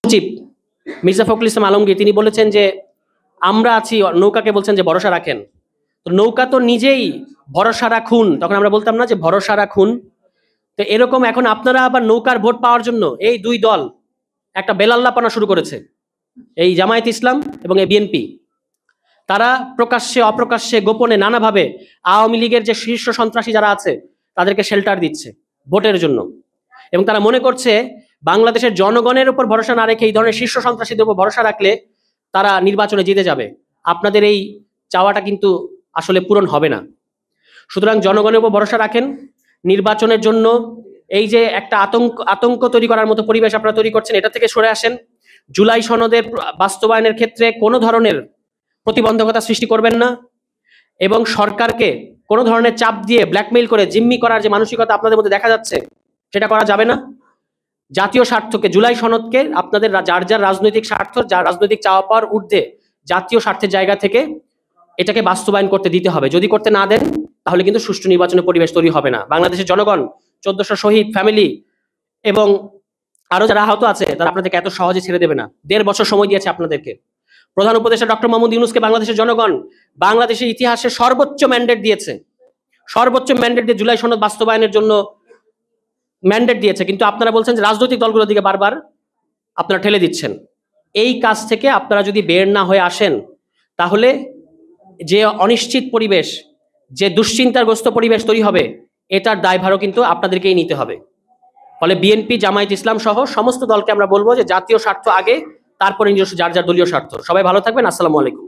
সচিব মির্জা ফখরুল ইসলাম আলমগীর তিনি বলেছেন যে আমরা আছি, নৌকাকে বলছেন যে ভরসা রাখেন। তো নৌকা তো নিজেই ভরসা রাখুন, তখন আমরা বলতাম না যে ভরসা রাখুন? তো এরকম এখন আপনারা আবার নৌকার ভোট পাওয়ার জন্য এই দুই দল একটা বেলাল্লাপনা শুরু করেছে, এই জামায়াত ইসলাম এবং এই বিএনপি। তারা প্রকাশ্যে অপ্রকাশ্যে গোপনে নানাভাবে আওয়ামী লীগের যে শীর্ষ সন্ত্রাসী যারা আছে তাদেরকে শেল্টার দিচ্ছে ভোটের জন্য, এবং তারা মনে করছে বাংলাদেশের জনগণের উপর ভরসা না রেখে এই ধরনের শীর্ষ সন্ত্রাসীদের উপর ভরসা রাখলে তারা নির্বাচনে জিতে যাবে। আপনাদের এই চাওয়াটা কিন্তু আসলে পূরণ হবে না। সুতরাং জনগণের উপর ভরসা রাখেন। নির্বাচনের জন্য এই যে একটা আতঙ্ক তৈরি করার মতো পরিবেশ আপনারা তৈরি করছেন, এটা থেকে সরে আসেন। জুলাই সনদের বাস্তবায়নের ক্ষেত্রে কোনো ধরনের প্রতিবন্ধকতা সৃষ্টি করবেন না, এবং সরকারকে কোনো ধরনের চাপ দিয়ে ব্ল্যাকমেইল করে জিম্মি করার যে মানসিকতা আপনাদের মধ্যে দেখা যাচ্ছে সেটা করা যাবে না। জাতীয় স্বার্থকে, জুলাই সনদকে আপনাদের যার যার রাজনৈতিক স্বার্থ, যার রাজনৈতিক চাওয়া পাওয়ার ঊর্ধ্বে জাতীয় স্বার্থের জায়গা থেকে এটাকে বাস্তবায়ন করতে দিতে হবে। যদি করতে না দেন তাহলে কিন্তু সুষ্ঠু নির্বাচনের পরিবেশ তৈরি হবে না। বাংলাদেশের জনগণ, 1400 শহীদ ফ্যামিলি এবং আরো যারা আহত আছে তারা আপনাদেরকে এত সহজে ছেড়ে দেবে না। 1.5 বছর সময় দিয়েছে আপনাদেরকে। প্রধান উপদেষ্টা ডক্টর মোহাম্মদ ইউনূসকে বাংলাদেশের জনগণ বাংলাদেশের ইতিহাসে সর্বোচ্চ ম্যান্ডেট দিয়েছে, সর্বোচ্চ ম্যান্ডেট দিয়ে জুলাই সনদ বাস্তবায়নের জন্য ম্যান্ডেট দিয়েছে, কিন্তু আপনারা বলছেন যে রাজনৈতিক দলগুলোর দিকে বারবার আপনারা ঠেলে দিচ্ছেন। এই কাজ থেকে আপনারা যদি বের না হয়ে আসেন তাহলে যে অনিশ্চিত পরিবেশ, যে দুশ্চিন্তাগ্রস্ত পরিবেশ তৈরি হবে, এটার দায়ভারও কিন্তু আপনাদেরকেই নিতে হবে। ফলে বিএনপি, জামায়াত ইসলাম সহ সমস্ত দলকে আমরা বলবো যে জাতীয় স্বার্থ আগে, তারপরে নিজস্ব যার যার দলীয় স্বার্থ। সবাই ভালো থাকবেন। আসসালামু আলাইকুম।